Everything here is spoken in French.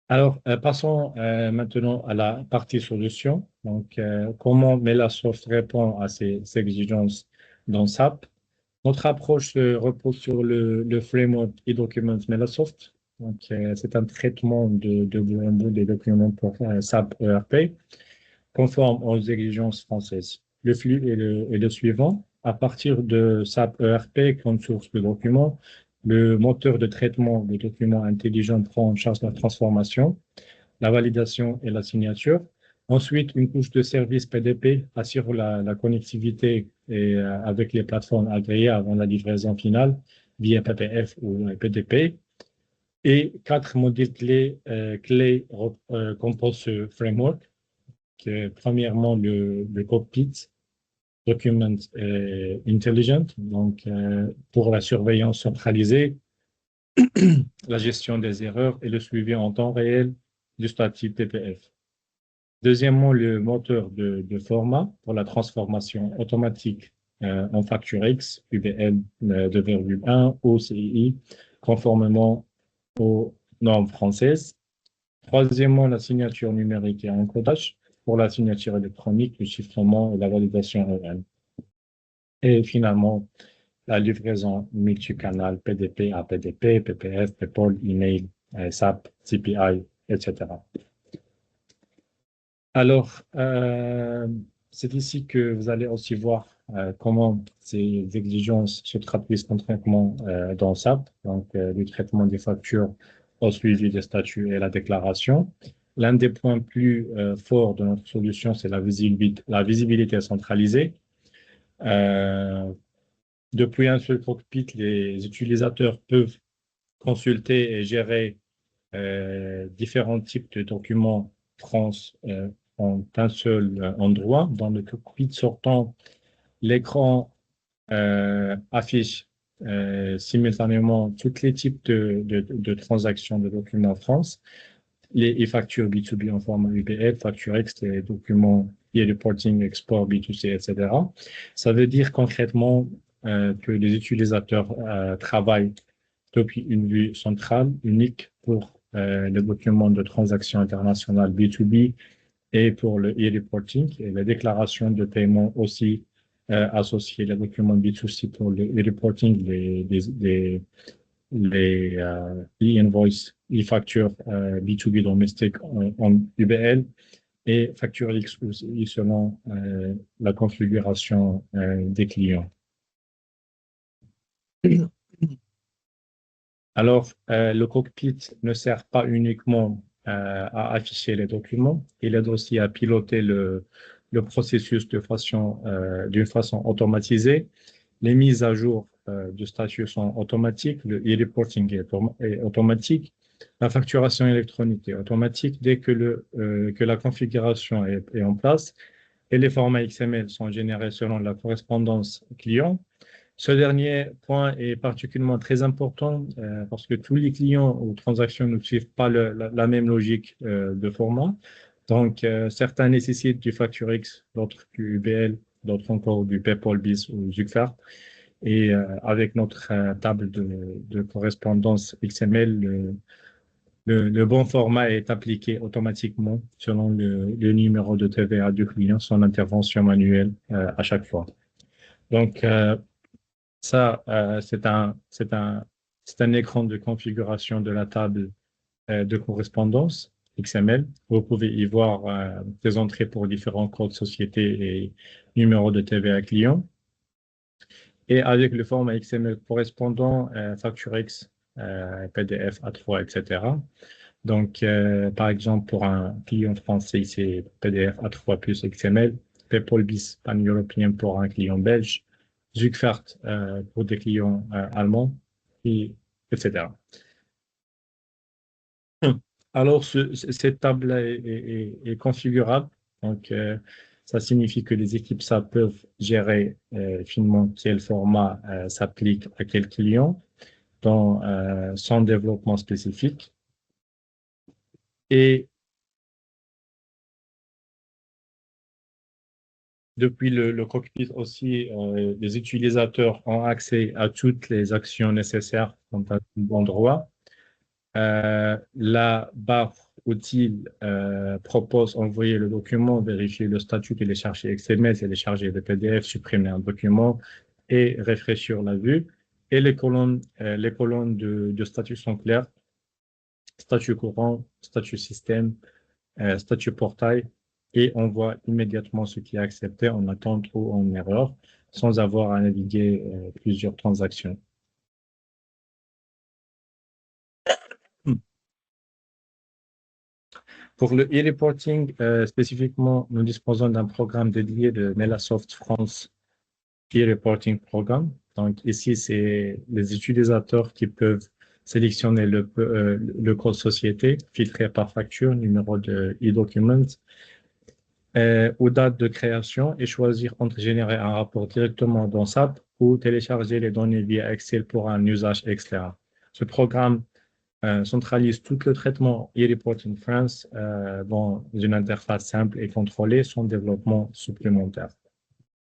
Alors, passons maintenant à la partie solution. Donc, comment Melasoft répond à ces exigences dans SAP? Notre approche repose sur le framework e-document Melasoft. Donc, c'est un traitement de bout en bout des documents pour SAP ERP, conforme aux exigences françaises. Le flux est le suivant. À partir de SAP ERP comme source de documents, le moteur de traitement des documents intelligents prend en charge la transformation, la validation et la signature. Ensuite, une couche de service PDP assure la connectivité avec les plateformes agréées avant la livraison finale via PPF ou PDP. Et quatre modules clés composent ce framework. Premièrement, le cockpit Document Intelligent, donc pour la surveillance centralisée, la gestion des erreurs et le suivi en temps réel du statut PPF. Deuxièmement, le moteur de format pour la transformation automatique en facture X, UBL 2,1 OCI, conformément aux normes françaises. Troisièmement, la signature numérique et encodage pour la signature électronique, le chiffrement et la validation ORM. Et finalement, la livraison multicanal PDP à PDP, PPF, PayPal, email, SAP, CPI, etc. Alors, c'est ici que vous allez aussi voir comment ces exigences se traduisent concrètement dans SAP, donc le traitement des factures au suivi des statuts et la déclaration. L'un des points plus forts de notre solution, c'est la visibilité centralisée. Euh, Depuis un seul cockpit, les utilisateurs peuvent consulter et gérer différents types de documents trans en un seul endroit. Dans le cockpit sortant, l'écran affiche simultanément tous les types de transactions de documents en France, les factures B2B en format UPL, facture X, les documents e-reporting, export B2C, etc. Ça veut dire concrètement que les utilisateurs travaillent depuis une vue centrale, unique pour les documents de transactions internationales B2B et pour le e-reporting et les déclarations de paiement aussi associées, les documents B2C pour le e-reporting, les e-invoice, e-factures B2B domestique en UBL et facture X aussi selon la configuration des clients. Alors, le cockpit ne sert pas uniquement à afficher les documents, il aide aussi à piloter le processus d'une façon automatisée. Les mises à jour du statut sont automatiques, le e-reporting est automatique, la facturation électronique est automatique dès que la configuration est en place et les formats XML sont générés selon la correspondance client. Ce dernier point est particulièrement très important parce que tous les clients ou transactions ne suivent pas la même logique de format. Donc, certains nécessitent du Facture X, d'autres du UBL, d'autres encore du PayPal BIS ou Zugfert. Et avec notre table de correspondance XML, le bon format est appliqué automatiquement selon le numéro de TVA du client, son intervention manuelle à chaque fois. Donc, ça, c'est un écran de configuration de la table de correspondance XML. Vous pouvez y voir des entrées pour différents codes société et numéros de TVA client. Et avec le format XML correspondant, facture X, PDF, A3, etc. Donc, par exemple, pour un client français, c'est PDF A3 plus XML, PayPal BIS pan-européen pour un client belge, Zugfert pour des clients allemands, etc. Alors, cette table est configurable. Donc, ça signifie que les équipes ça peuvent gérer finement quel format s'applique à quel client dans son développement spécifique. Et depuis le cockpit aussi, les utilisateurs ont accès à toutes les actions nécessaires dans un bon droit. La barre outil propose envoyer le document, vérifier le statut, télécharger XML, télécharger le PDF, supprimer un document et rafraîchir la vue. Et les colonnes de statut sont claires. Statut courant, statut système, statut portail, et on voit immédiatement ce qui est accepté en attente ou en erreur, sans avoir à naviguer plusieurs transactions. Pour le e-reporting, spécifiquement, nous disposons d'un programme dédié de Melasoft France e-reporting programme. Donc ici, c'est les utilisateurs qui peuvent sélectionner le code société, filtrer par facture, numéro de e-document, ou date de création, et choisir entre générer un rapport directement dans SAP ou télécharger les données via Excel pour un usage externe. Ce programme centralise tout le traitement e-reporting France dans une interface simple et contrôlée sans développement supplémentaire.